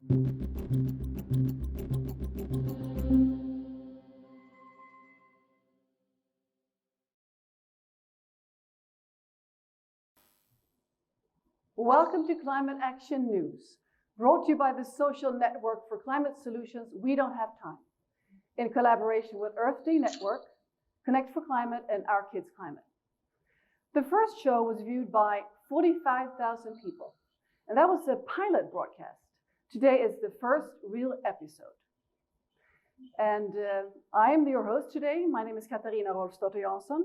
Welcome to Climate Action News, brought to you by the social network for climate solutions We Don't Have Time, in collaboration with Earth Day Network, Connect for Climate, and Our Kids Climate. The first show was viewed by 45,000 people, and that was a pilot broadcast. Today is the first real episode. And I am your host today. My name is Katarina Rolfsdotter Jansson,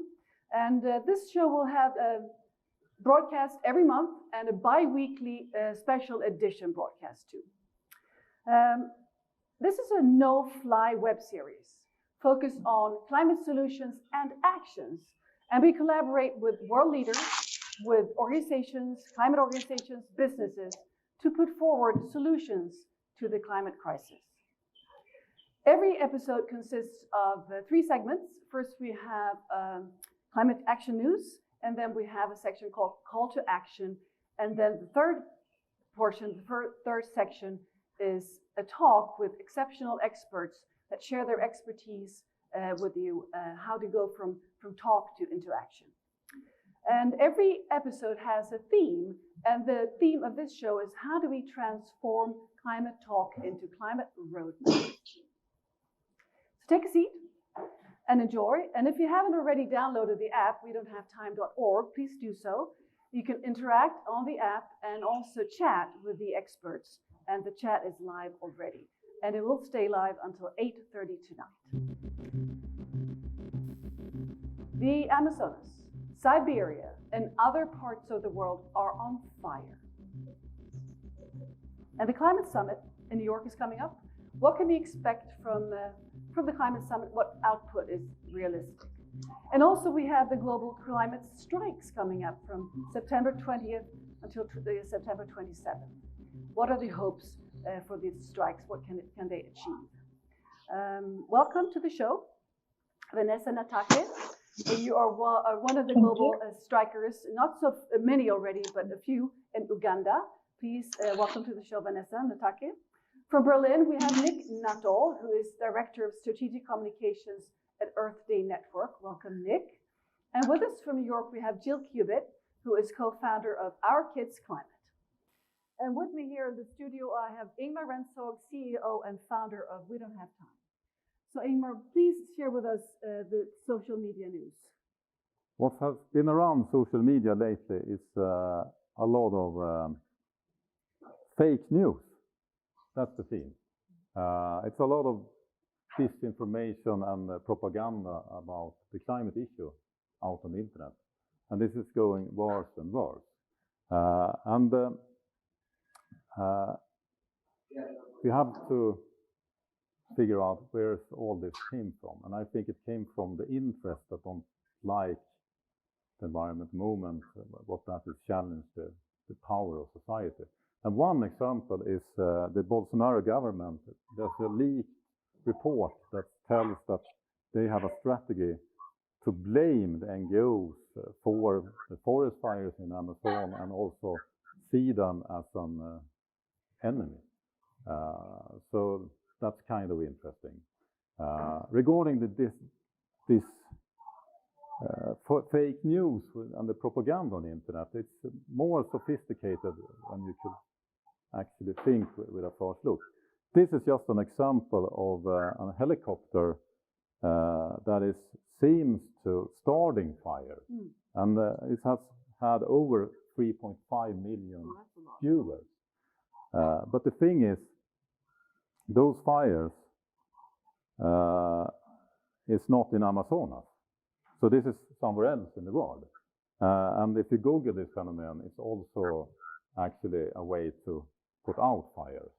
and this show will have a broadcast every month and a bi-weekly special edition broadcast too. This is a no-fly web series focused on climate solutions and actions, and we collaborate with world leaders, with organizations, climate organizations, businesses, to put forward solutions to the climate crisis. Every episode consists of 3 segments. First, we have Climate Action News, and then we have a section called Call to Action. And then the third portion, the third section, is a talk with exceptional experts that share their expertise with you, how to go from talk to into action. And every episode has a theme, and the theme of this show is how do we transform climate talk into climate roadmap. So take a seat and enjoy. And if you haven't already downloaded the app, WeDon'tHaveTime.org, please do so. You can interact on the app and also chat with the experts. And the chat is live already. And it will stay live until 8:30 tonight. The Amazonas, Siberia, and other parts of the world are on fire. And the Climate Summit in New York is coming up. What can we expect from the Climate Summit? What output is realistic? And also we have the global climate strikes coming up from September 20th until September 27th. What are the hopes for these strikes? What can they achieve? Welcome to the show, Vanessa Natake. You are one of the global strikers, not so many already, but a few in Uganda. Please welcome to the show, Vanessa Natake. From Berlin, we have Nick Nuttall, who is Director of Strategic Communications at Earth Day Network. Welcome, Nick. And with us from New York, we have Jill Cubitt, who is co-founder of Our Kids Climate. And with me here in the studio, I have Ingmar Rentzhog, CEO and founder of We Don't Have Time. So Ingmar, please share with us the social media news. What has been around social media lately is a lot of fake news. That's the theme. It's a lot of disinformation and propaganda about the climate issue out on the internet. And this is going worse and worse. We have to figure out where all this came from. And I think it came from the interest that don't like the environment movement, what that is challenged the power of society. And one example is the Bolsonaro government. There's a leaked report that tells that they have a strategy to blame the NGOs for the forest fires in Amazon and also see them as an enemy. So that's kind of interesting. Regarding this fake news and the propaganda on the internet, it's more sophisticated than you could actually think with a first look. This is just an example of a helicopter that seems to starting fire, and it has had over 3.5 million viewers. But the thing is, those fires is not in Amazonas. So this is somewhere else in the world. And if you Google this phenomenon, it's also actually a way to put out fires,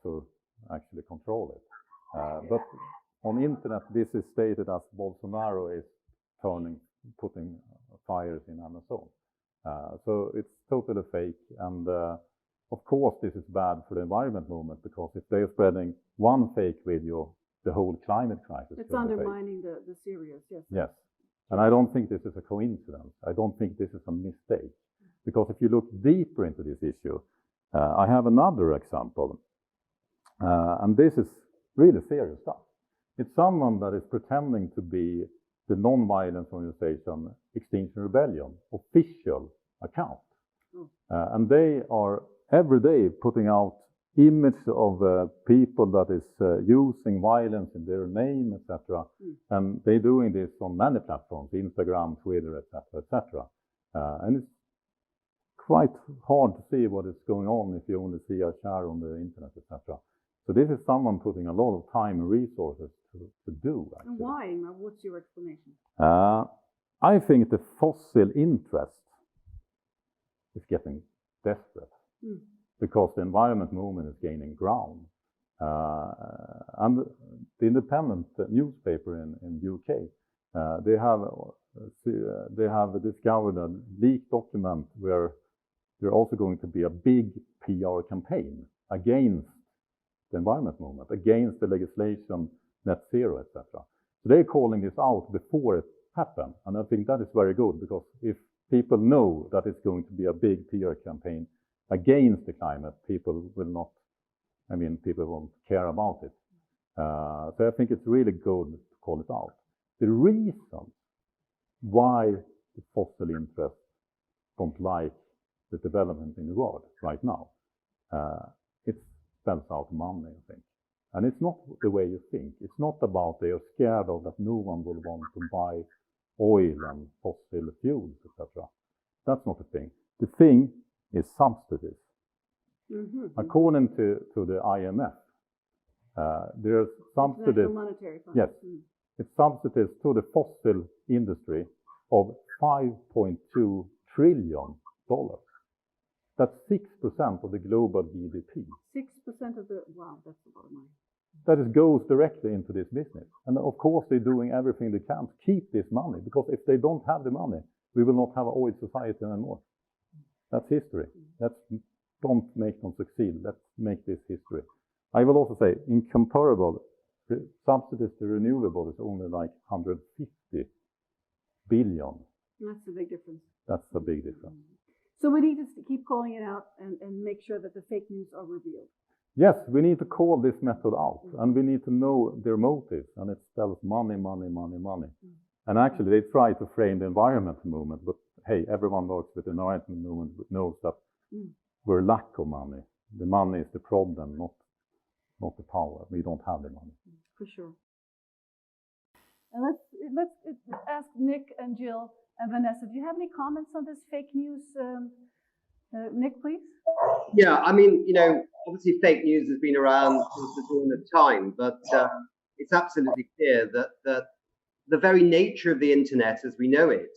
to actually control it. But on the internet, this is stated as Bolsonaro is putting fires in Amazon. So it's totally fake. And of course, this is bad for the environment movement, because if they're spreading one fake video, the whole climate crisis. It's undermining the serious, yes. Yes. And I don't think this is a coincidence. I don't think this is a mistake. Because if you look deeper into this issue, I have another example. And this is really serious stuff. It's someone that is pretending to be the non-violence organization Extinction Rebellion official account. And they are every day putting out images of people that is using violence in their name, etc. And they're doing this on many platforms, Instagram, Twitter, etc., etc. And it's quite hard to see what is going on if you only see a share on the internet, etc. So this is someone putting a lot of time and resources to do. Actually. And why? What's your explanation? I think the fossil interest is getting desperate because the environment movement is gaining ground. And the independent newspaper in UK, they have discovered a leaked document where there's also going to be a big PR campaign against the environment movement, against the legislation, net zero, etc. So they're calling this out before it happened. And I think that is very good, because if people know that it's going to be a big PR campaign against the climate, people will not, people won't care about it. So I think it's really good to call it out. The reason why the fossil interests don't like the development in the world right now, it spells out money, I think. And it's not the way you think. It's not about they are scared of that no one will want to buy oil and fossil fuels, etc. That's not the thing. The thing is subsidies. According to the IMF, there's subsidies. International Monetary Fund. Yes, it's subsidies to the fossil industry of $5.2 trillion. That's 6% of the global GDP. 6% of the, wow, that's a lot of money. That goes directly into this business. And of course, they're doing everything they can to keep this money, because if they don't have the money, we will not have an oil society anymore. That's history. Don't make them succeed. Let's make this history. I will also say, incomparable, subsidies to renewable is only like 150 billion. That's a big difference. That's a big difference. So we need to keep calling it out and make sure that the fake news are revealed. Yes, we need to call this method out, and we need to know their motives, and it spells money, money, money, money. And actually, they try to frame the environment movement, but hey, everyone works with the environment movement knows that we're lack of money. The money is the problem, not the power. We don't have the money. For sure. And let's ask Nick and Jill and Vanessa. Do you have any comments on this fake news? Nick, please. Yeah, obviously fake news has been around since the dawn of time, but it's absolutely clear that the very nature of the internet as we know it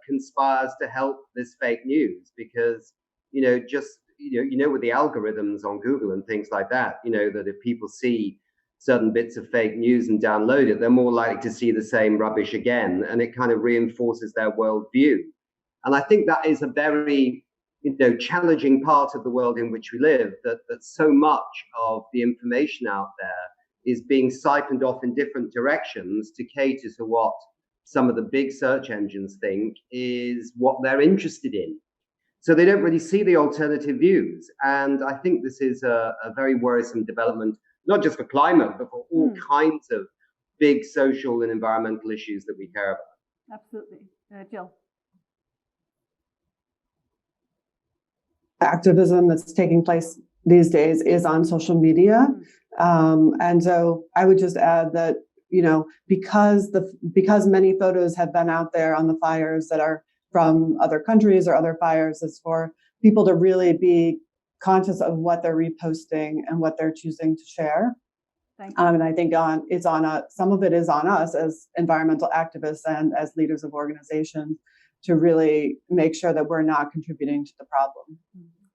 conspires to help this fake news, because with the algorithms on Google and things like that, that if people see certain bits of fake news and download it, they're more likely to see the same rubbish again, and it kind of reinforces their worldview. And I think that is a very challenging part of the world in which we live, that so much of the information out there is being siphoned off in different directions to cater to what some of the big search engines think is what they're interested in. So they don't really see the alternative views. And I think this is a very worrisome development, not just for climate, but for all kinds of big social and environmental issues that we care about. Absolutely. Jill. Activism that's taking place these days is on social media. And so I would just add that, because many photos have been out there on the fires that are from other countries or other fires, is for people to really be conscious of what they're reposting and what they're choosing to share. And I think some of it is on us as environmental activists and as leaders of organizations to really make sure that we're not contributing to the problem.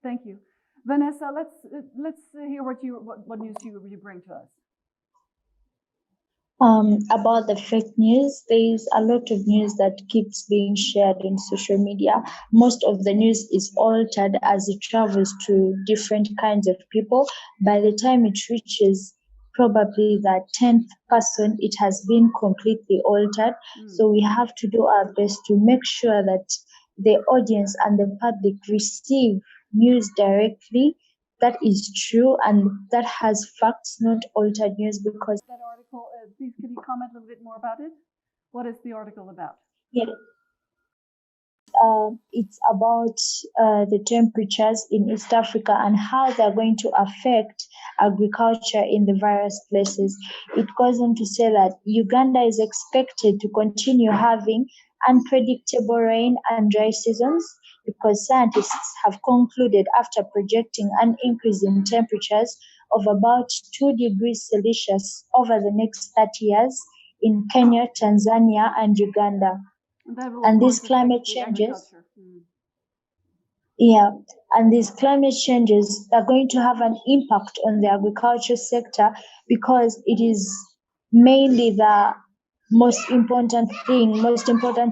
Thank you. Vanessa, let's hear what news you bring to us. About the fake news, there's a lot of news that keeps being shared on social media. Most of the news is altered as it travels to different kinds of people. By the time it reaches probably the 10th person, it has been completely altered. So we have to do our best to make sure that the audience and the public receive news directly that is true and that has facts, not altered news. Because that article, please can you comment a little bit more about it? What is the article about? yeah, it's about the temperatures in East Africa and how they're going to affect agriculture in the various places. It goes on to say that Uganda is expected to continue having unpredictable rain and dry seasons because scientists have concluded after projecting an increase in temperatures of about 2 degrees Celsius over the next 30 years in Kenya, Tanzania, and Uganda. And these climate changes, and these climate changes are going to have an impact on the agriculture sector because it is mainly the most important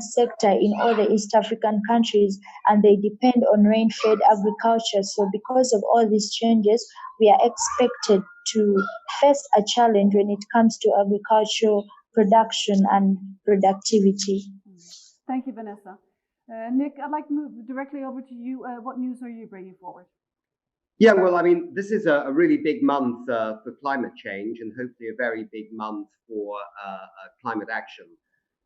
sector in all the East African countries, and they depend on rain-fed agriculture. So because of all these changes, we are expected to face a challenge when it comes to agricultural production and productivity. Thank you, Vanessa. Nick, I'd like to move directly over to you. What news are you bringing forward? Yeah, well, I mean, this is a really big month for climate change and hopefully a very big month for climate action.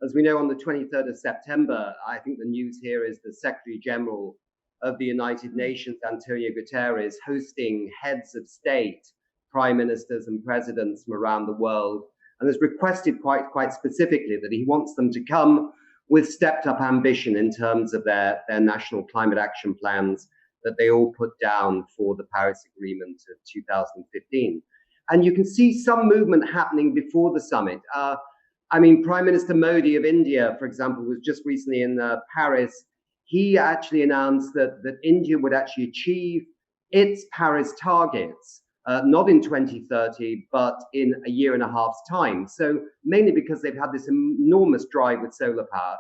As we know, on the 23rd of September, I think the news here is the Secretary General of the United Nations, Antonio Guterres, hosting heads of state, prime ministers and presidents from around the world, and has requested quite specifically that he wants them to come with stepped up ambition in terms of their national climate action plans that they all put down for the Paris Agreement of 2015. And you can see some movement happening before the summit. I mean, Prime Minister Modi of India, for example, was just recently in Paris. He actually announced that India would actually achieve its Paris targets, not in 2030, but in a year and a half's time. So mainly because they've had this enormous drive with solar power.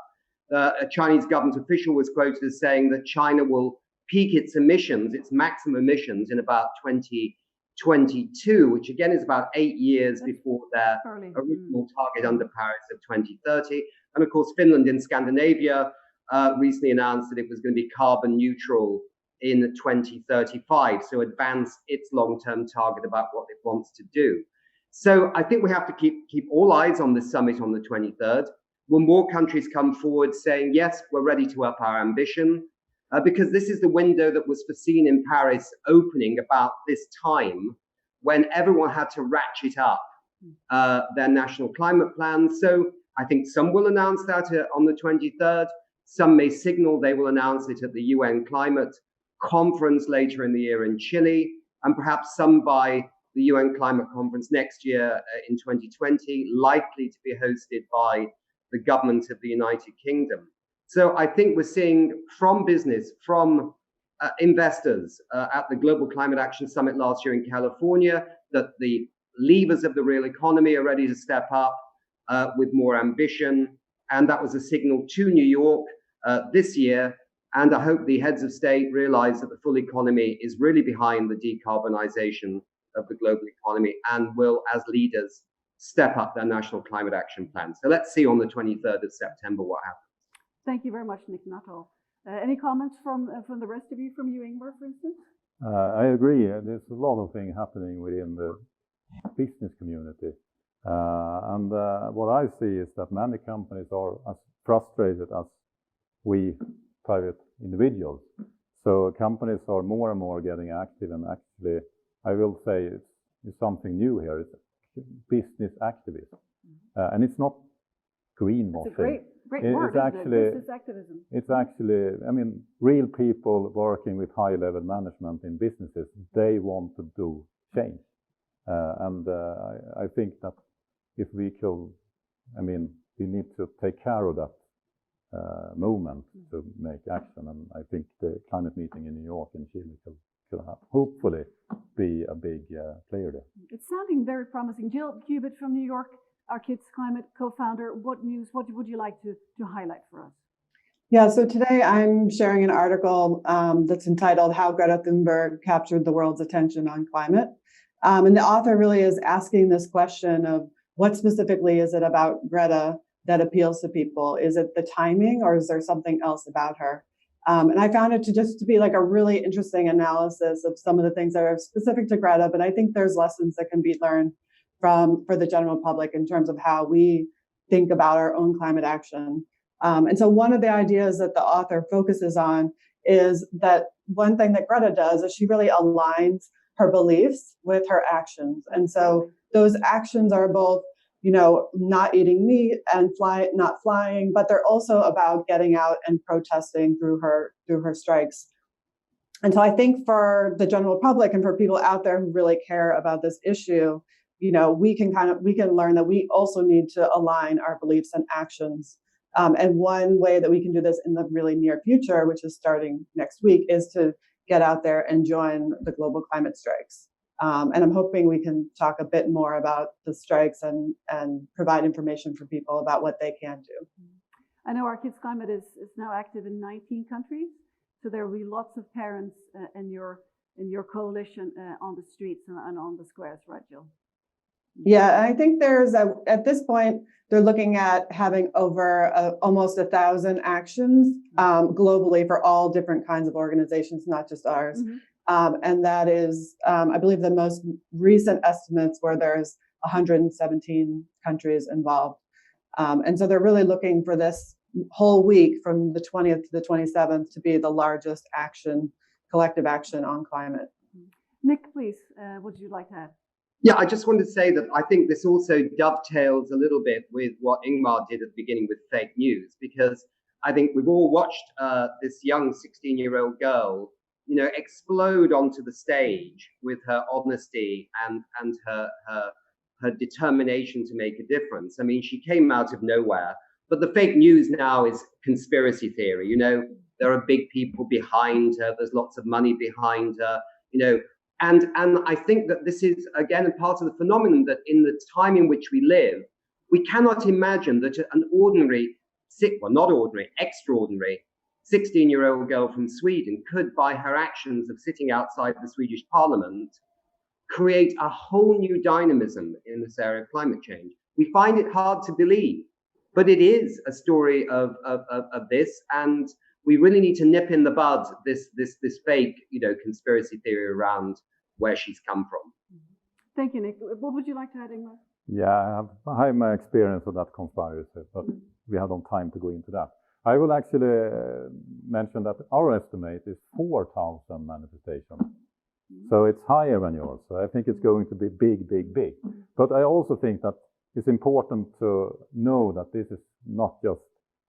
A Chinese government official was quoted as saying that China will peak its emissions, its maximum emissions, in about 2022, which again is about 8 years before their original target under Paris of 2030. And of course, Finland in Scandinavia recently announced that it was going to be carbon neutral in 2035, so advance its long-term target about what it wants to do. So I think we have to keep all eyes on this summit on the 23rd. Will more countries come forward saying, yes, we're ready to up our ambition? Because this is the window that was foreseen in Paris opening about this time when everyone had to ratchet up their national climate plans. So I think some will announce that on the 23rd. Some may signal they will announce it at the UN Climate Conference later in the year in Chile, and perhaps some by the UN Climate Conference next year in 2020, likely to be hosted by the government of the United Kingdom. So I think we're seeing from business, from investors at the Global Climate Action Summit last year in California, that the levers of the real economy are ready to step up with more ambition. And that was a signal to New York this year. And I hope the heads of state realize that the full economy is really behind the decarbonization of the global economy and will, as leaders, step up their national climate action plans. So let's see on the 23rd of September what happens. Thank you very much, Nick Nuttall. Any comments from the rest of you, from you, Ingmar, for instance? I agree. There's a lot of things happening within the business community. And what I see is that many companies are as frustrated as we private individuals. So companies are more and more getting active, and actually, I will say it's something new here. It's business activism. And it's not greenwashing. It's a great word, business activism. It's actually, I mean, real people working with high-level management in businesses, they want to do change. And I think that if we could, I mean, we need to take care of that movement to make action. And I think the climate meeting in New York and Chile could hopefully be a big player there. It's sounding very promising. Jill Cubitt from New York, our Kids Climate co-founder. What news, what would you like to highlight for us? Yeah, so today I'm sharing an article that's entitled How Greta Thunberg Captured the World's Attention on Climate. And the author really is asking this question of what specifically is it about Greta that appeals to people? Is it the timing, or is there something else about her? And I found it to be like a really interesting analysis of some of the things that are specific to Greta, but I think there's lessons that can be learned for the general public in terms of how we think about our own climate action. And so one of the ideas that the author focuses on is that one thing that Greta does is she really aligns her beliefs with her actions. And so those actions are both, not eating meat and not flying, but they're also about getting out and protesting through her strikes. And so I think for the general public and for people out there who really care about this issue, we can learn that we also need to align our beliefs and actions. And one way that we can do this in the really near future, which is starting next week, is to get out there and join the global climate strikes. And I'm hoping we can talk a bit more about the strikes and provide information for people about what they can do. I know Our Kids Climate is now active in 19 countries, so there will be lots of parents in your coalition on the streets and on the squares, right, Jill? Yeah, I think at this point, they're looking at having over almost 1,000 actions globally for all different kinds of organizations, not just ours. Mm-hmm. And that is, I believe the most recent estimates where there's 117 countries involved. And so they're really looking for this whole week from the 20th to the 27th to be the largest collective action on climate. Nick, please, would you like to add? Yeah, I just wanted to say that I think this also dovetails a little bit with what Ingmar did at the beginning with fake news, because I think we've all watched this young 16-year-old girl, explode onto the stage with her honesty and her determination to make a difference. I mean, she came out of nowhere, but the fake news now is conspiracy theory. There are big people behind her. There's lots of money behind her. And I think that this is, again, a part of the phenomenon that in the time in which we live, we cannot imagine that an extraordinary 16-year-old girl from Sweden could, by her actions of sitting outside the Swedish parliament, create a whole new dynamism in this area of climate change. We find it hard to believe, but it is a story of this, and we really need to nip in the bud this fake, conspiracy theory around where she's come from. Thank you, Nick. What would you like to add, Ingmar? Yeah, I have my experience of that conspiracy, but we have no time to go into that. I will actually mention that our estimate is 4,000 manifestations. So it's higher than yours. So I think it's going to be big, big, big. But I also think that it's important to know that this is not just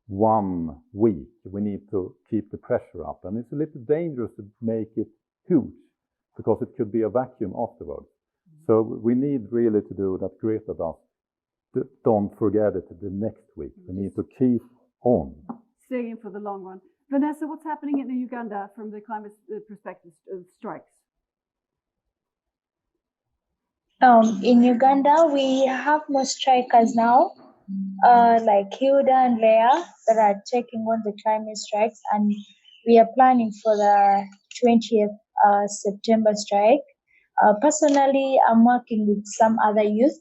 1 week. We need to keep the pressure up. And it's a little dangerous to make it huge because it could be a vacuum afterwards. So we need really to do that Greta does. Don't forget it the next week. We need to keep on. Staying for the long run. Vanessa, what's happening in Uganda from the climate perspective strikes? In Uganda, we have more strikers now, like Hilda and Leah, that are taking on the climate strikes, and we are planning for the 20th September strike. Personally, I'm working with some other youth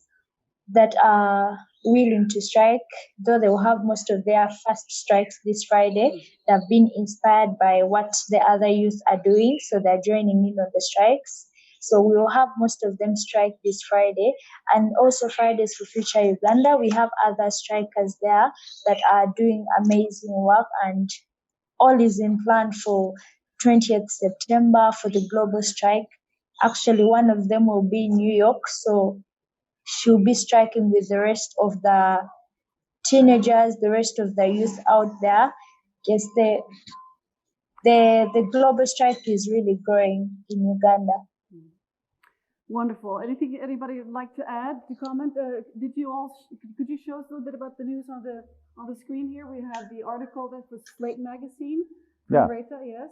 that are willing to strike, though they will have most of their first strikes this Friday. They've been inspired by what the other youth are doing, so they're joining in on the strikes. So we will have most of them strike this Friday. And also Fridays for Future Uganda, we have other strikers there that are doing amazing work, and all is in plan for 20th September for the global strike. Actually, one of them will be in New York, so she'll be striking with the rest of the teenagers, the rest of the youth out there. Yes, the global strike is really growing in Uganda. Wonderful. Anybody would like to add, to comment? Could you show us a little bit about the news on the screen here? We have the article that was Slate magazine from Greta, yes.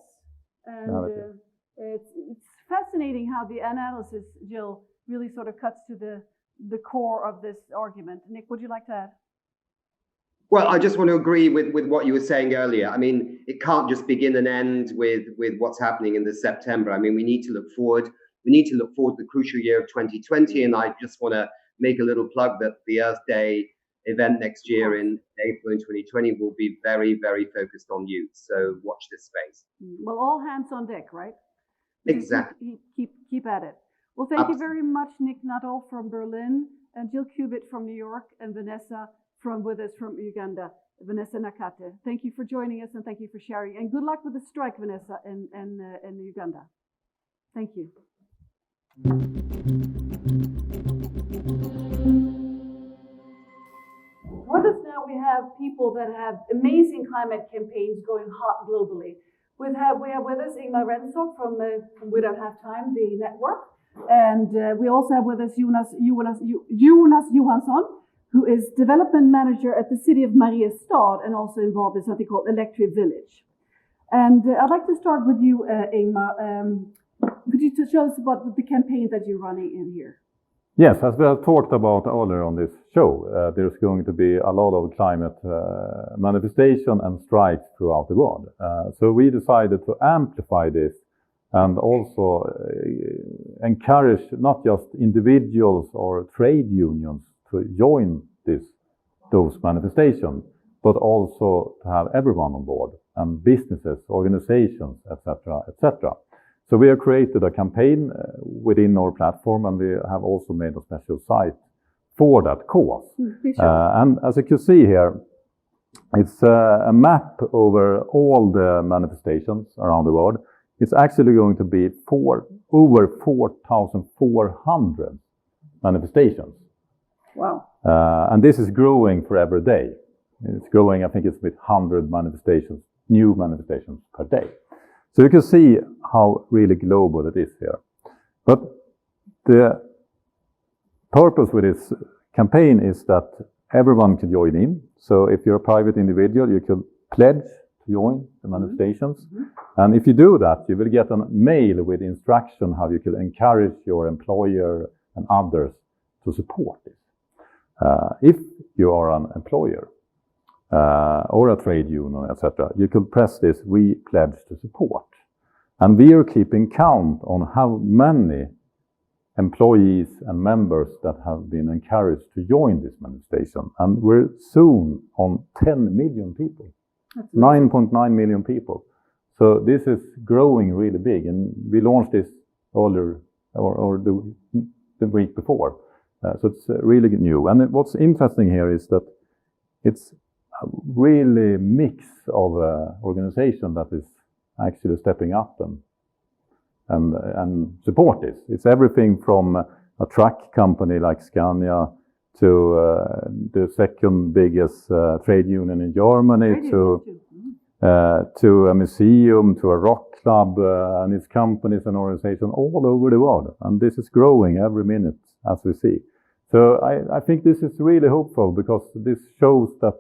And it's fascinating how the analysis, Jill, really sort of cuts to the core of this argument. Nick, would you like to add? Well, I just want to agree with what you were saying earlier. I mean, it can't just begin and end with what's happening in this September. I mean, we need to look forward. We need to look forward to the crucial year of 2020. And I just want to make a little plug that the Earth Day event next year in April in 2020 will be very, very focused on youth. So watch this space. Well, all hands on deck, right? Exactly. Keep at it. Well, thank you very much, Nick Nuttall from Berlin, and Jill Cubitt from New York, and Vanessa with us from Uganda, Vanessa Nakate. Thank you for joining us, and thank you for sharing. And good luck with the strike, Vanessa, in Uganda. Thank you. With us now, we have people that have amazing climate campaigns going hot globally. We have with us Ingmar Rentzhog from We Don't Have Time, the network. And we also have with us Jonas Johansson, who is development manager at the city of Mariestad and also involved in something called Electric Village. And I'd like to start with you, Ingmar. Could you show us about the campaign that you're running in here? Yes, as we have talked about earlier on this show, there's going to be a lot of climate manifestation and strikes throughout the world. So we decided to amplify this and also encourage not just individuals or trade unions to join those manifestations, but also to have everyone on board, and businesses, organizations, etc., etc. So we have created a campaign within our platform, and we have also made a special site for that cause. And as you can see here, it's a map over all the manifestations around the world. It's actually going to be over 4,400 manifestations. Wow. And this is growing for every day. It's growing, I think it's with 100 manifestations, new manifestations per day. So you can see how really global it is here. But the purpose with this campaign is that everyone can join in. So if you're a private individual, you can pledge to join the manifestations. Mm-hmm. And if you do that, you will get a mail with instruction how you can encourage your employer and others to support this. If you are an employer, or a trade union, etc., you can press this, we pledge to support. And we are keeping count on how many employees and members that have been encouraged to join this manifestation. And we're soon on 10 million people, 9.9 million people. So this is growing really big. And we launched this earlier, or the week before. So it's really new. And what's interesting here is that it's really mix of organization that is actually stepping up and support this. It's everything from a truck company like Scania to the second biggest trade union in Germany to a museum, to a rock club and its companies and organizations all over the world. And this is growing every minute as we see. So I think this is really hopeful, because this shows that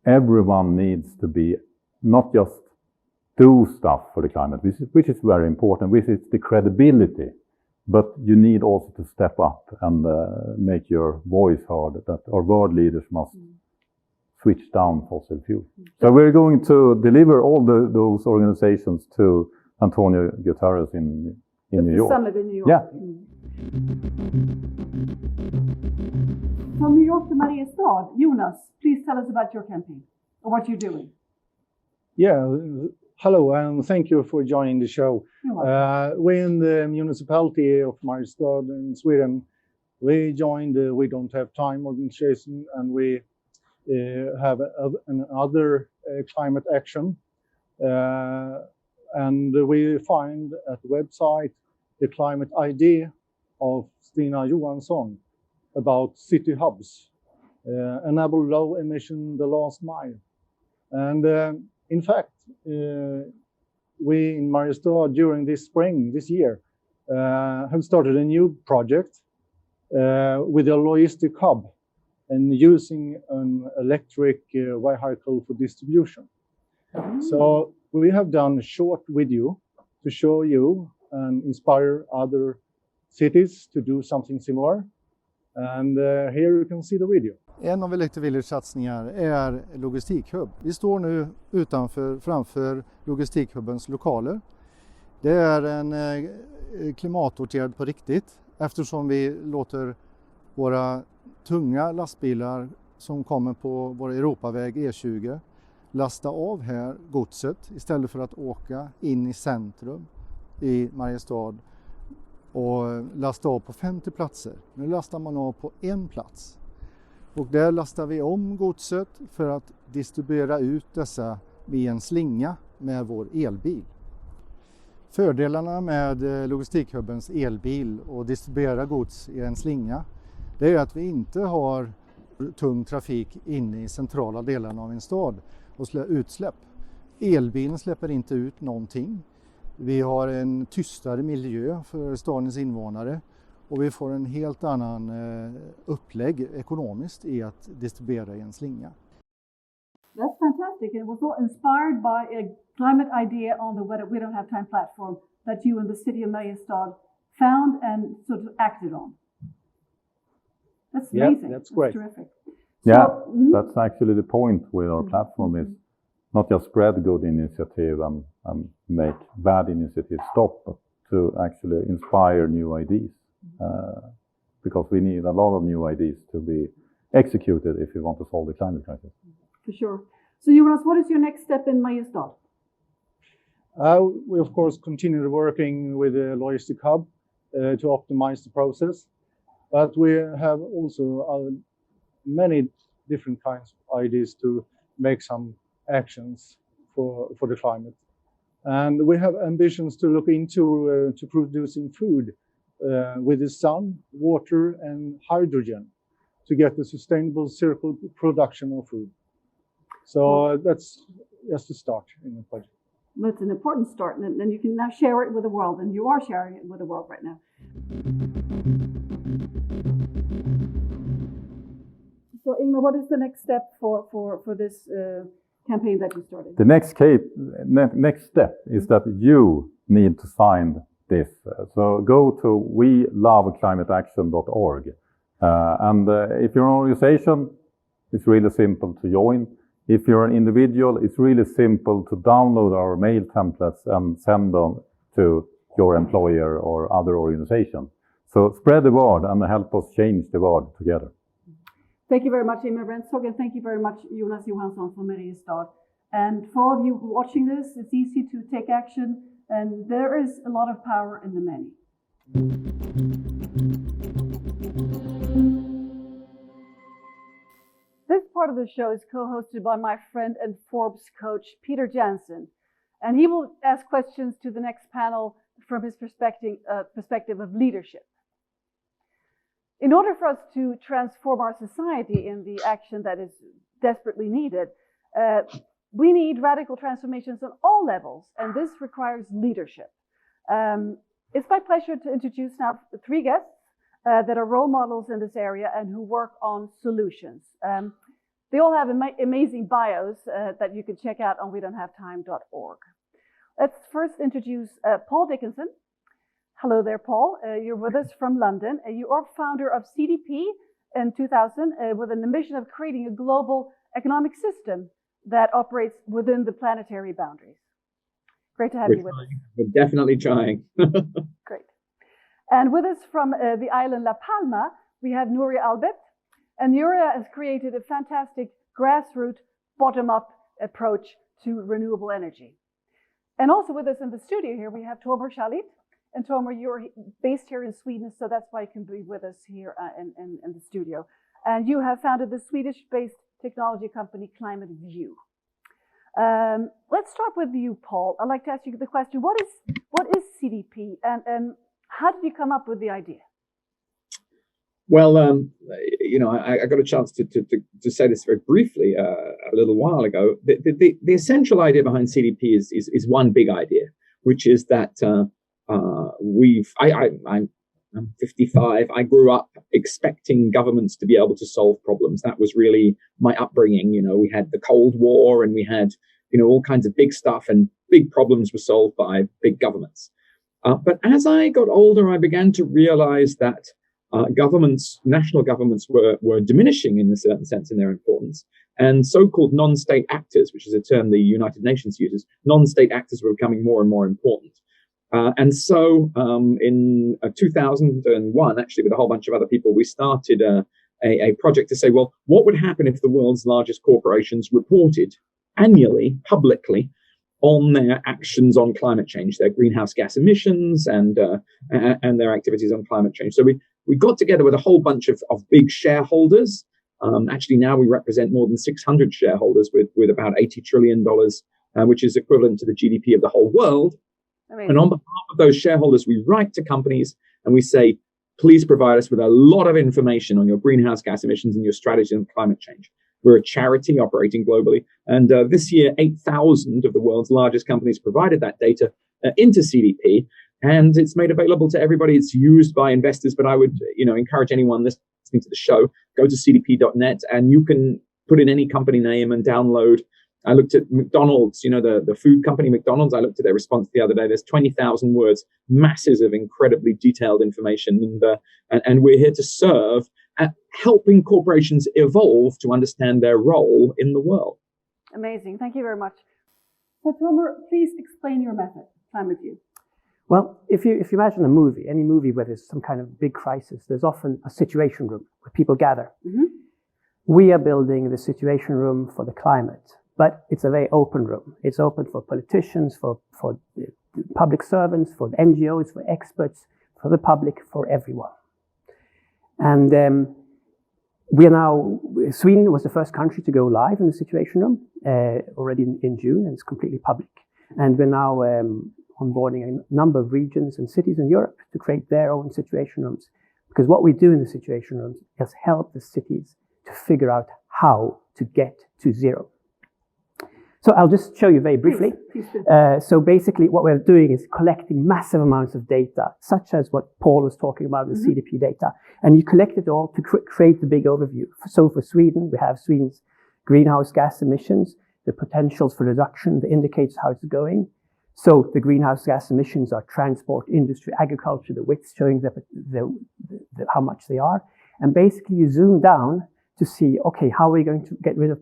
everyone needs to be not just do stuff for the climate, which is very important, which is the credibility, but you need also to step up and make your voice heard, that our world leaders must switch down fossil fuel. So we're going to deliver all those organizations to Antonio Guterres in New York. Summit in New York. Yeah. From New York to Mariestad, Jonas, please tell us about your campaign or what you're doing. Yeah, hello, and thank you for joining the show. We in the municipality of Mariestad in Sweden, we joined the We Don't Have Time organization, and we have another climate action. And we find at the website the climate idea of Stina Johansson about city hubs, enable low emission the last mile. And in fact, we in Mariestad during this spring, this year, have started a new project with a logistic hub and using an electric vehicle for distribution. So we have done a short video to show you and inspire other cities to do something similar. And here you can see the video. En av Electric Village-satsningar är logistikhubb. Vi står nu framför logistikhubbens lokaler. Det är en klimatåtgärd på riktigt, eftersom vi låter våra tunga lastbilar som kommer på vår Europaväg E20 lasta av här godset istället för att åka in i centrum i Mariestad och lasta av på 50 platser. Nu lastar man av på en plats. Och där lastar vi om godset för att distribuera ut dessa i en slinga med vår elbil. Fördelarna med logistikhubbens elbil och distribuera gods i en slinga, det är att vi inte har tung trafik inne i centrala delarna av en stad och utsläpp. Elbilen släpper inte ut någonting. Vi har en tystare miljö för stadens invånare och vi får en helt annan upplägg ekonomiskt i att distribuera i en slinga. That's fantastic. It was all inspired by a climate idea on the We Don't Have Time platform that you in the city of Mariestad found and sort of acted on. That's amazing. That's great. Terrific. Yeah, that's actually the point with our platform is not just spread good initiative and make bad initiatives stop, but to actually inspire new ideas. Because we need a lot of new ideas to be executed if we want to solve the climate crisis. For sure. So Jonas, what is your next step in Mariestad? We of course continue working with the logistic hub to optimize the process, but we have also many different kinds of ideas to make some actions for the climate. And we have ambitions to look into to producing food with the sun, water and hydrogen to get the sustainable circle production of food. So that's just a start in the project. That's an important start, and then you can now share it with the world, and you are sharing it with the world right now. So Ingmar, what is the next step for this campaign that you started? The next step is that you need to sign this. So go to weloveclimateaction.org. And if you're an organization, it's really simple to join. If you're an individual, it's really simple to download our mail templates and send them to your employer or other organization. So spread the word and help us change the world together. Thank you very much, Ingmar Rentzhog, and thank you very much, Jonas Johansson from Mariestad. And for all of you watching this, it's easy to take action, and there is a lot of power in the many. This part of the show is co-hosted by my friend and Forbes coach, Peter Jansen, and he will ask questions to the next panel from his perspective of leadership. In order for us to transform our society in the action that is desperately needed, we need radical transformations on all levels, and this requires leadership. It's my pleasure to introduce now three guests that are role models in this area and who work on solutions. They all have amazing bios that you can check out on wedon'thavetime.org. Let's first introduce Paul Dickinson. Hello there, Paul. You're with us from London. You are founder of CDP in 2000 with an ambition of creating a global economic system that operates within the planetary boundaries. Great to have you with us. We're definitely trying. Great. And with us from the island La Palma, we have Nuria Albet. And Nuria has created a fantastic grassroots, bottom-up approach to renewable energy. And also with us in the studio here, we have Shalit. And Tomer, you're based here in Sweden, so that's why you can be with us here in the studio. And you have founded the Swedish-based technology company ClimateView. Let's start with you, Paul. I'd like to ask you the question: what is CDP, and how did you come up with the idea? Well, I got a chance to say this very briefly a little while ago. The essential idea behind CDP is one big idea, which is that I'm 55. I grew up expecting governments to be able to solve problems. That was really my upbringing. You know, we had the Cold War and we had, all kinds of big stuff, and big problems were solved by big governments. But as I got older, I began to realize that national governments were diminishing in a certain sense in their importance. And so-called non-state actors, which is a term the United Nations uses, non-state actors were becoming more and more important. And so in 2001, actually, with a whole bunch of other people, we started a project to say, well, what would happen if the world's largest corporations reported annually, publicly, on their actions on climate change, their greenhouse gas emissions and their activities on climate change. So we got together with a whole bunch of big shareholders. Actually, now we represent more than 600 shareholders with about $80 trillion, which is equivalent to the GDP of the whole world. Amazing. And on behalf of those shareholders, we write to companies and we say, please provide us with a lot of information on your greenhouse gas emissions and your strategy on climate change. We're a charity operating globally. And this year, 8,000 of the world's largest companies provided that data into CDP. And it's made available to everybody. It's used by investors. But I would encourage anyone listening to the show, go to cdp.net and you can put in any company name and download. I looked at McDonald's, the food company McDonald's. I looked at their response the other day. There's 20,000 words, masses of incredibly detailed information. And we're here to serve at helping corporations evolve to understand their role in the world. Amazing. Thank you very much. So, Tomer, please explain your method, ClimateView. Well, if you imagine a movie, any movie where there's some kind of big crisis, there's often a situation room where people gather. Mm-hmm. We are building the situation room for the climate, but it's a very open room. It's open for politicians, for public servants, for the NGOs, for experts, for the public, for everyone. And Sweden was the first country to go live in the Situation Room already in June, and it's completely public. And we're now onboarding a number of regions and cities in Europe to create their own Situation Rooms. Because what we do in the Situation Rooms is help the cities to figure out how to get to zero. So I'll just show you very briefly. Please. So basically what we're doing is collecting massive amounts of data, such as what Paul was talking about, the CDP data. And you collect it all to create the big overview. So for Sweden, we have Sweden's greenhouse gas emissions, the potentials for reduction, the indicators how it's going. So the greenhouse gas emissions are transport, industry, agriculture, the widths showing how much they are. And basically you zoom down to see, okay, how are we going to get rid of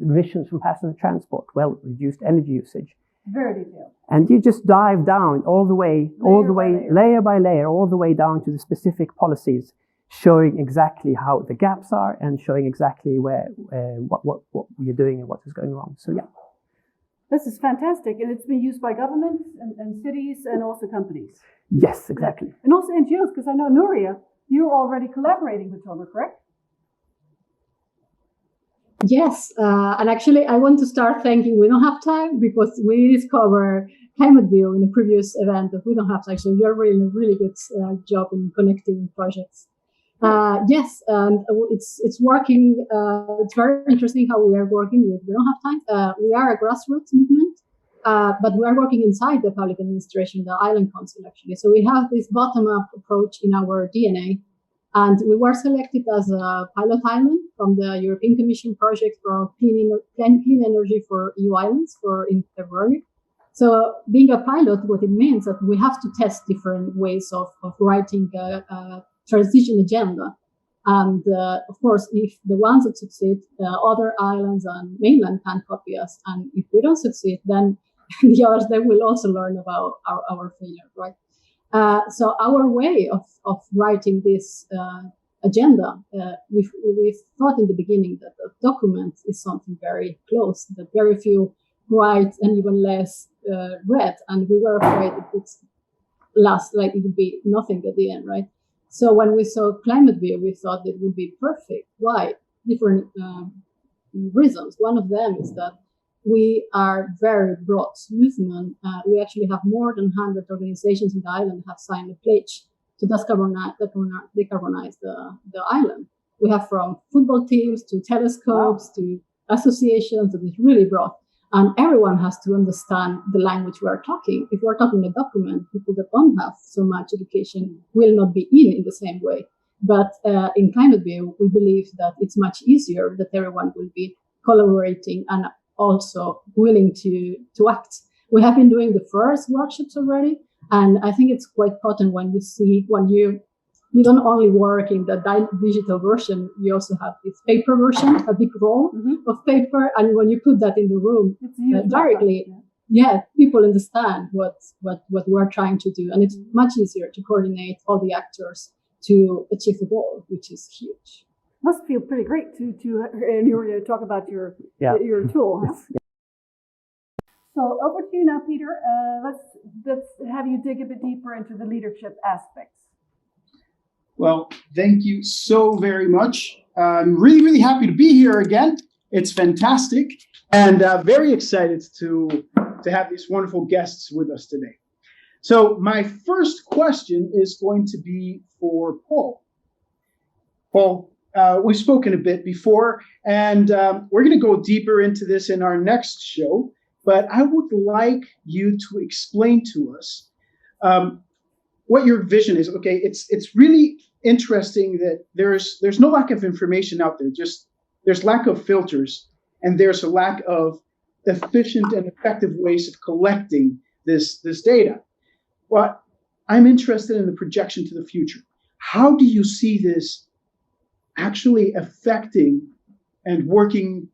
emissions from passenger transport? Well, reduced energy usage. Very detailed. And you just dive down all the way, layer by layer, all the way down to the specific policies, showing exactly how the gaps are and showing exactly where what we're doing and what is going wrong. So yeah. This is fantastic, and it's been used by governments and cities and also companies. Yes, exactly. Yeah. And also NGOs, because I know, Nuria, you're already collaborating with Tomer, correct? Yes, and actually I want to start thanking We Don't Have Time, because we discovered ClimateView in a previous event of We Don't Have Time. So you're really a really good job in connecting projects. Yes, and it's working. It's very interesting how we are working with We Don't Have Time. We are a grassroots movement, but we are working inside the public administration, the island council actually. So we have this bottom-up approach in our DNA. And we were selected as a pilot island from the European Commission project for clean energy for EU islands in February. So being a pilot, what it means that we have to test different ways of writing a transition agenda. And of course, if the ones that succeed, other islands and mainland can copy us. And if we don't succeed, then the others, they will also learn about our failure, right? So our way of writing this agenda, we thought in the beginning that the document is something very close, that very few write and even less read. And we were afraid it would last, like it would be nothing at the end, right? So when we saw ClimateView, we thought it would be perfect. Why? Different reasons. One of them is that we are very broad movement. We actually have more than 100 organizations in the island that have signed a pledge to decarbonize the island. We have from football teams to telescopes to associations, that is really broad. And everyone has to understand the language we are talking. If we're talking a document, people that don't have so much education will not be in the same way. But in ClimateView, we believe that it's much easier, that everyone will be collaborating and also willing to act. We have been doing the first workshops already, and I think it's quite potent when you don't only work in the digital version, you also have this paper version, a big roll of paper, and when you put that in the room directly, people understand what we're trying to do, and it's much easier to coordinate all the actors to achieve the goal, which is huge. Must feel pretty great to Nuria, talk about your tool. Huh? So over to you now, Peter. Let's have you dig a bit deeper into the leadership aspects. Well, thank you so very much. I'm really, really happy to be here again. It's fantastic, and very excited to have these wonderful guests with us today. So my first question is going to be for Paul. Paul, we've spoken a bit before, and we're going to go deeper into this in our next show. But I would like you to explain to us what your vision is. Okay, it's really interesting that there's no lack of information out there. Just there's lack of filters, and there's a lack of efficient and effective ways of collecting this data. But I'm interested in the projection to the future. How do you see this actually affecting and working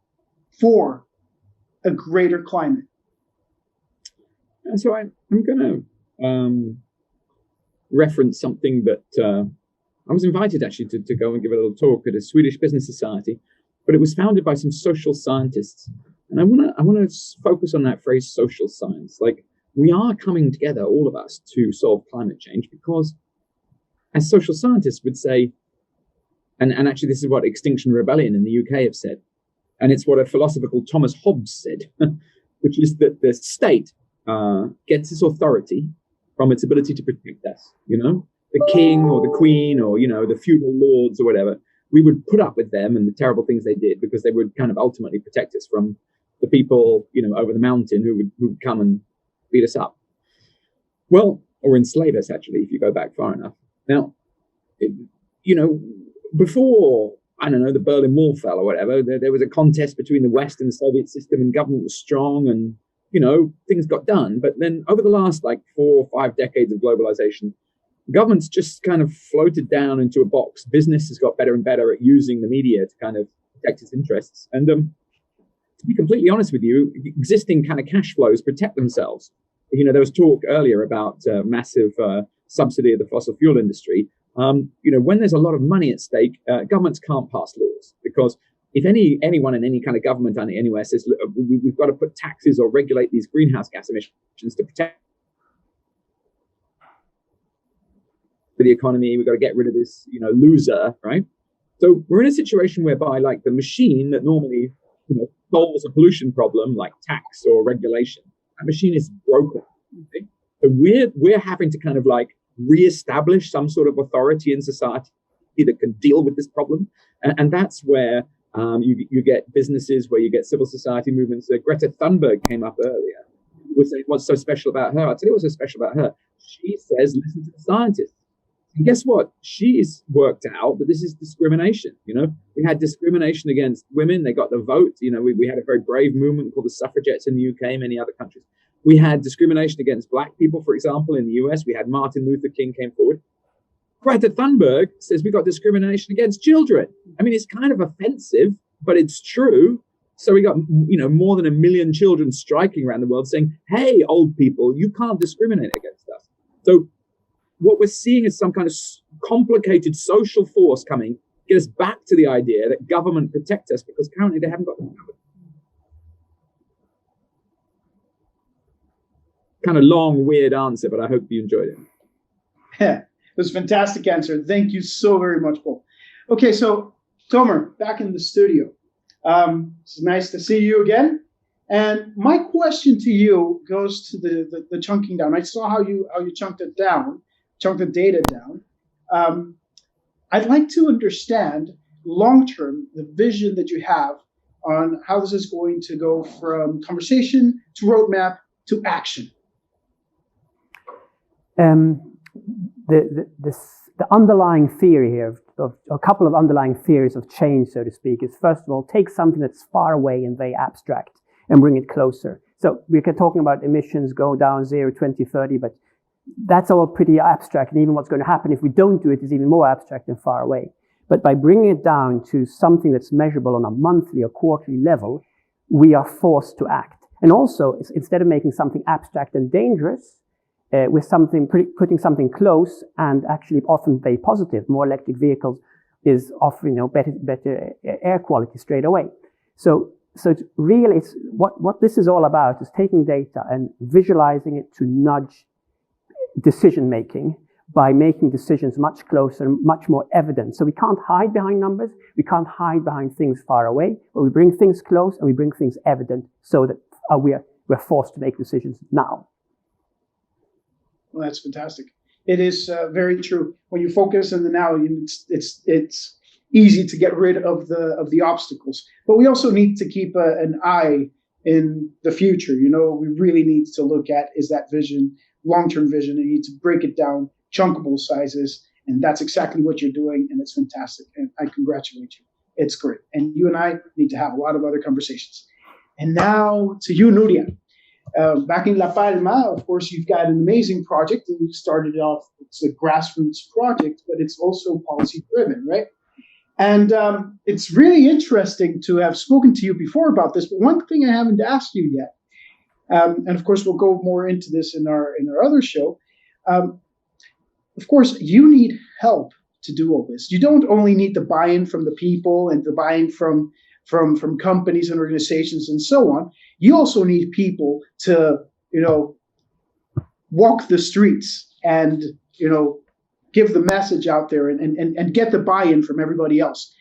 for a greater climate? And so I'm going to reference something that I was invited actually to go and give a little talk at a Swedish business society, but it was founded by some social scientists. And I want to focus on that phrase, social science. Like, we are coming together, all of us, to solve climate change because, as social scientists would say, and actually this is what Extinction Rebellion in the UK have said, and it's what a philosopher called Thomas Hobbes said, which is that the state gets its authority from its ability to protect us. You know, the king or the queen or, you know, the feudal lords or whatever, we would put up with them and the terrible things they did because they would kind of ultimately protect us from the people, you know, over the mountain who would come and beat us up. Well, or enslave us, actually, if you go back far enough. Now, you know, before, I don't know, the Berlin Wall fell or whatever, there was a contest between the West and the Soviet system, and government was strong and, you know, things got done. But then over the last like 4 or 5 decades of globalization, governments just kind of floated down into a box. Business has got better and better at using the media to kind of protect its interests. And to be completely honest with you, existing kind of cash flows protect themselves. You know, there was talk earlier about massive subsidy of the fossil fuel industry. You know, when there's a lot of money at stake, governments can't pass laws because if anyone in any kind of government anywhere says, look, we've got to put taxes or regulate these greenhouse gas emissions to protect the economy, we've got to get rid of this, you know, loser, right? So we're in a situation whereby, like, the machine that normally, you know, solves a pollution problem like tax or regulation, that machine is broken. Okay? So we're having to kind of like reestablish some sort of authority in society that can deal with this problem, and that's where you get businesses, where you get civil society movements. Greta Thunberg came up earlier. What's so special about her? I'll tell you what's so special about her. She says, listen to the scientists. And guess what? She's worked out that this is discrimination. You know, we had discrimination against women. They got the vote. You know, we had a very brave movement called the suffragettes in the UK, many other countries. We had discrimination against black people, for example, in the US. We had Martin Luther King came forward. Greta Thunberg says we got discrimination against children. I mean, it's kind of offensive, but it's true. So we got, you know, more than 1 million children striking around the world saying, hey, old people, you can't discriminate against us. So what we're seeing is some kind of complicated social force coming, get us back to the idea that government protects us because currently they haven't got the power. Kind of long, weird answer, but I hope you enjoyed it. Yeah, it was a fantastic answer. Thank you so very much, Paul. Okay, so Tomer, back in the studio. It's nice to see you again. And my question to you goes to the chunking down. I saw how you chunked it down, chunked the data down. I'd like to understand long-term the vision that you have on how this is going to go from conversation to roadmap to action. The underlying theory here of a couple of underlying theories of change, so to speak, is first of all, take something that's far away and very abstract and bring it closer. So we're talking about emissions go down 0, 2030, but that's all pretty abstract. And even what's going to happen if we don't do it is even more abstract and far away. But by bringing it down to something that's measurable on a monthly or quarterly level, we are forced to act. And also, instead of making something abstract and dangerous, with putting something close and actually often very positive. More electric vehicles is offering better air quality straight away. So really, it's what this is all about is taking data and visualizing it to nudge decision making by making decisions much closer and much more evident. So we can't hide behind numbers, we can't hide behind things far away, but we bring things close and we bring things evident so that we're forced to make decisions now. Well, that's fantastic. It is very true. When you focus on the now, it's easy to get rid of the obstacles. But we also need to keep an eye in the future. We really need to look at, is that vision, long-term vision, and you need to break it down, chunkable sizes, and that's exactly what you're doing, and it's fantastic. And I congratulate you. It's great. And you and I need to have a lot of other conversations. And now to you, Nuria. Back in La Palma, of course, you've got an amazing project, and you started off, it's a grassroots project, but it's also policy-driven, right? And it's really interesting to have spoken to you before about this, but one thing I haven't asked you yet, and of course, we'll go more into this in our other show. Of course, you need help to do all this. You don't only need the buy-in from the people and the buy-in from companies and organizations and so on. You also need people to, walk the streets and, give the message out there and get the buy-in from everybody else.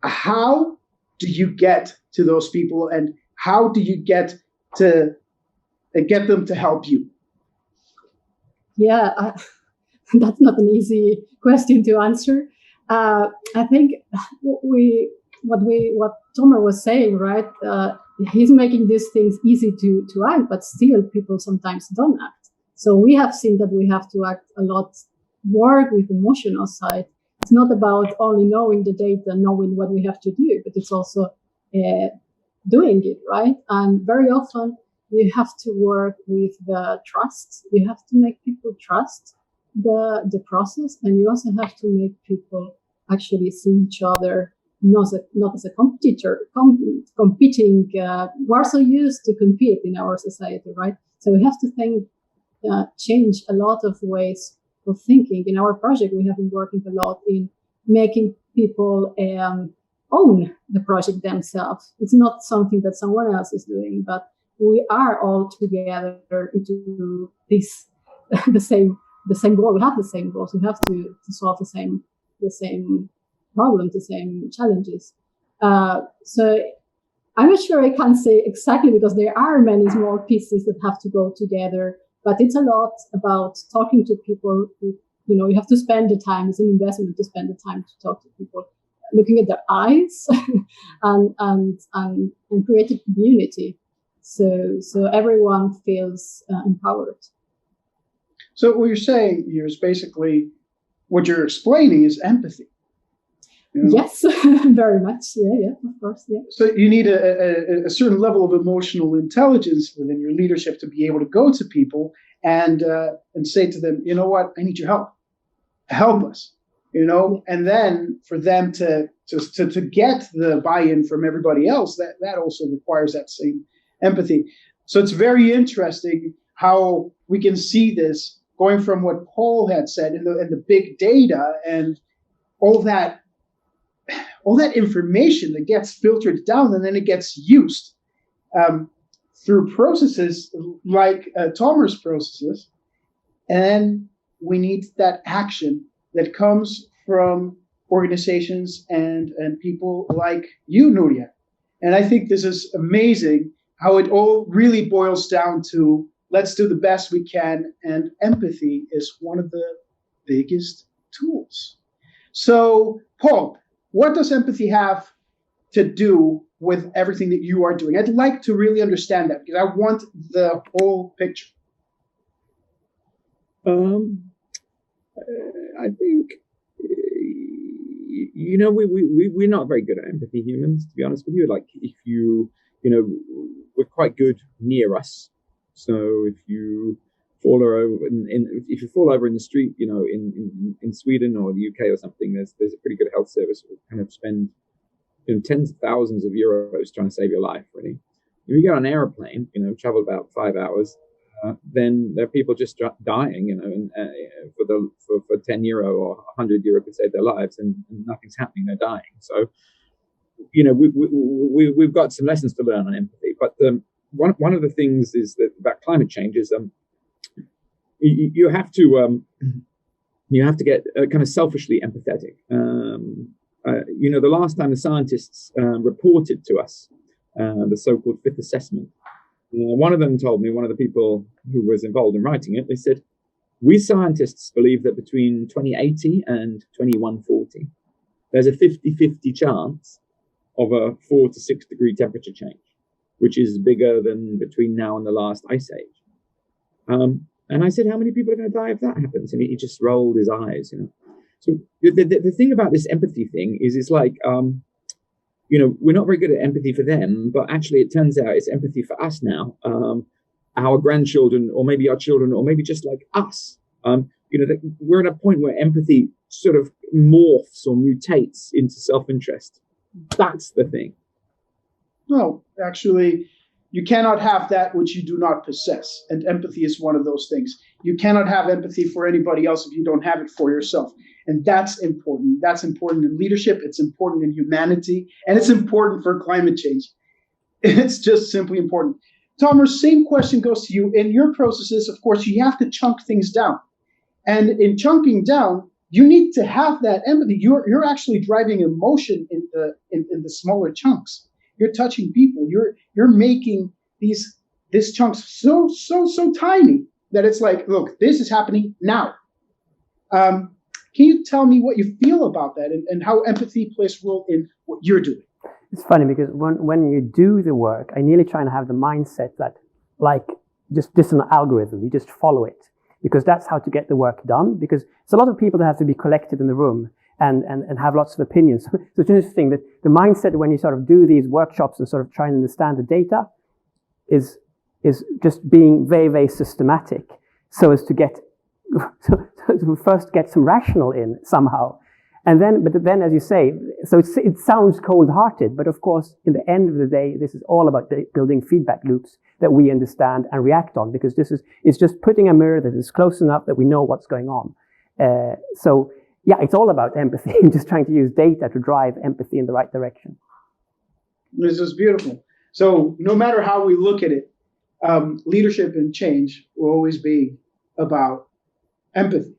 How do you get to those people, and how do you get them to help you? Yeah, that's not an easy question to answer. I think what Tomer was saying, right? He's making these things easy to act, but still people sometimes don't act. So we have seen that we have to act a lot, work with the emotional side. It's not about only knowing the data, knowing what we have to do, but it's also doing it, right? And very often you have to work with the trust. You have to make people trust the process, and you also have to make people actually see each other not as a competing. We're so used to compete in our society, right? So we have to change a lot of ways of thinking. In our project, we have been working a lot in making people own the project themselves. It's not something that someone else is doing, but we are all together into this the same goal. We have the same goals. We have to solve the same problems, the same challenges. So I'm not sure I can say exactly, because there are many small pieces that have to go together. But it's a lot about talking to people. You have to spend the time. It's an investment to spend the time to talk to people, looking at their eyes, and create a community, so everyone feels empowered. So what you're saying here is basically, what you're explaining is empathy. Yes, very much. Yeah, of course. Yeah. So you need a certain level of emotional intelligence within your leadership to be able to go to people and say to them, you know what, I need your help. Help us. And then for them to get the buy-in from everybody else, that also requires that same empathy. So it's very interesting how we can see this going from what Paul had said and the big data and all that information that gets filtered down, and then it gets used through processes like Tomer's processes. And we need that action that comes from organizations and people like you, Nuria. And I think this is amazing how it all really boils down to, let's do the best we can. And empathy is one of the biggest tools. So, Paul, what does empathy have to do with everything that you are doing? I'd like to really understand that, because I want the whole picture. I think, we're not very good at empathy, humans, to be honest with you. Like, if we're quite good near us. So if you fall over if you fall over in the street, in Sweden or the UK or something, there's a pretty good health service that will kind of spend tens of thousands of euros trying to save your life, really. If you get on an airplane, travel about 5 hours, then there are people just dying, and for €10 or €100 could save their lives, and nothing's happening. They're dying. So, we've got some lessons to learn on empathy. But one of the things is that about climate change is you have to get kind of selfishly empathetic. The last time the scientists reported to us the so-called fifth assessment, one of them told me, one of the people who was involved in writing it, they said, we scientists believe that between 2080 and 2140, there's a 50-50 chance of a 4 to 6 degree temperature change, which is bigger than between now and the last ice age. And I said, how many people are going to die if that happens? And he just rolled his eyes, So the thing about this empathy thing is it's like, we're not very good at empathy for them, but actually it turns out it's empathy for us now, our grandchildren, or maybe our children, or maybe just like us. We're at a point where empathy sort of morphs or mutates into self-interest. That's the thing. No, actually, you cannot have that which you do not possess. And empathy is one of those things. You cannot have empathy for anybody else if you don't have it for yourself. And that's important. That's important in leadership. It's important in humanity. And it's important for climate change. It's just simply important. Tomer, same question goes to you. In your processes, of course, you have to chunk things down. And in chunking down, you need to have that empathy. You're actually driving emotion in the smaller chunks. You're touching people. You're making these chunks so tiny that it's like, look, this is happening now. Can you tell me what you feel about that and how empathy plays a role in what you're doing? It's funny because when you do the work, I nearly try and have the mindset that, like, just this is an algorithm, you just follow it, because that's how to get the work done. Because it's a lot of people that have to be collected in the room and have lots of opinions. So it's interesting that the mindset when you sort of do these workshops and sort of try and understand the data is just being very, very systematic, so as to get to first get some rational in somehow. And then, as you say, so it sounds cold-hearted, but of course, in the end of the day, this is all about building feedback loops that we understand and react on, because it's just putting a mirror that is close enough that we know what's going on. So yeah, it's all about empathy and just trying to use data to drive empathy in the right direction. This is beautiful. So no matter how we look at it, leadership and change will always be about empathy.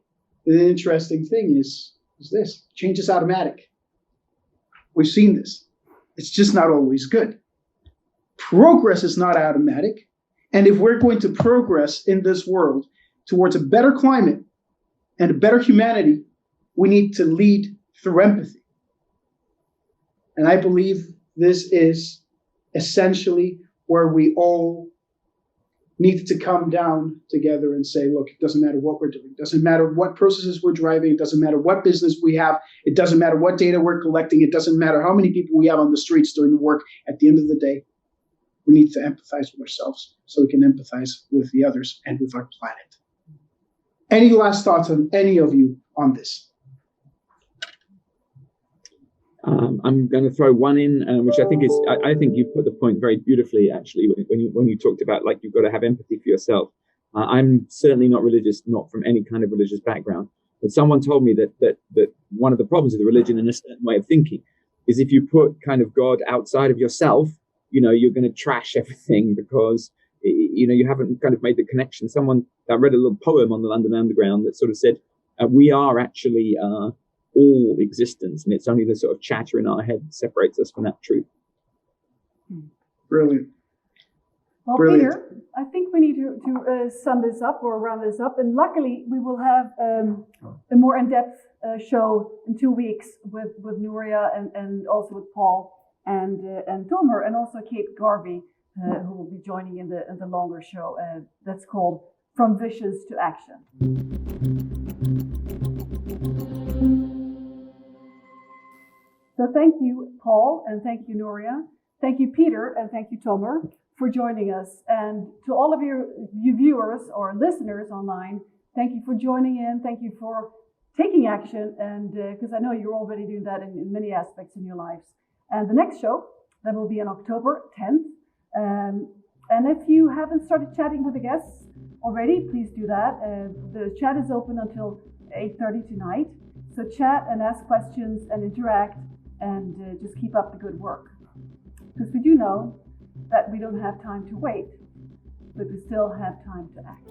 The interesting thing is this: change is automatic. We've seen this. It's just not always good. Progress is not automatic. And if we're going to progress in this world towards a better climate and a better humanity, we need to lead through empathy. And I believe this is essentially where we all need to come down together and say, look, it doesn't matter what we're doing. It doesn't matter what processes we're driving. It doesn't matter what business we have. It doesn't matter what data we're collecting. It doesn't matter how many people we have on the streets doing the work. At the end of the day, we need to empathize with ourselves so we can empathize with the others and with our planet. Any last thoughts on any of you on this? I'm going to throw one in, which I think is, I think you put the point very beautifully, actually, when you talked about, like, you've got to have empathy for yourself. I'm certainly not religious, not from any kind of religious background, but someone told me that one of the problems of the religion in a certain way of thinking is if you put kind of God outside of yourself, you're going to trash everything because, you haven't kind of made the connection. I read a little poem on the London Underground that sort of said, we are actually all existence, and it's only the sort of chatter in our head that separates us from that truth. Brilliant. Well, Brilliant. Peter, I think we need to sum this up or round this up, and luckily we will have a more in-depth show in 2 weeks with Nuria and also with Paul and Tomer, and also Kate Garvey, who will be joining in the longer show that's called From Visions to Action. So thank you, Paul, and thank you, Nuria. Thank you, Peter, and thank you, Tomer, for joining us. And to all of you viewers or listeners online, thank you for joining in. Thank you for taking action, and because I know you're already doing that in many aspects in your lives. And the next show, that will be on October 10th. And if you haven't started chatting with the guests already, please do that. The chat is open until 8:30 tonight. So chat and ask questions and interact and just keep up the good work. Because we do know that we don't have time to wait, but we still have time to act.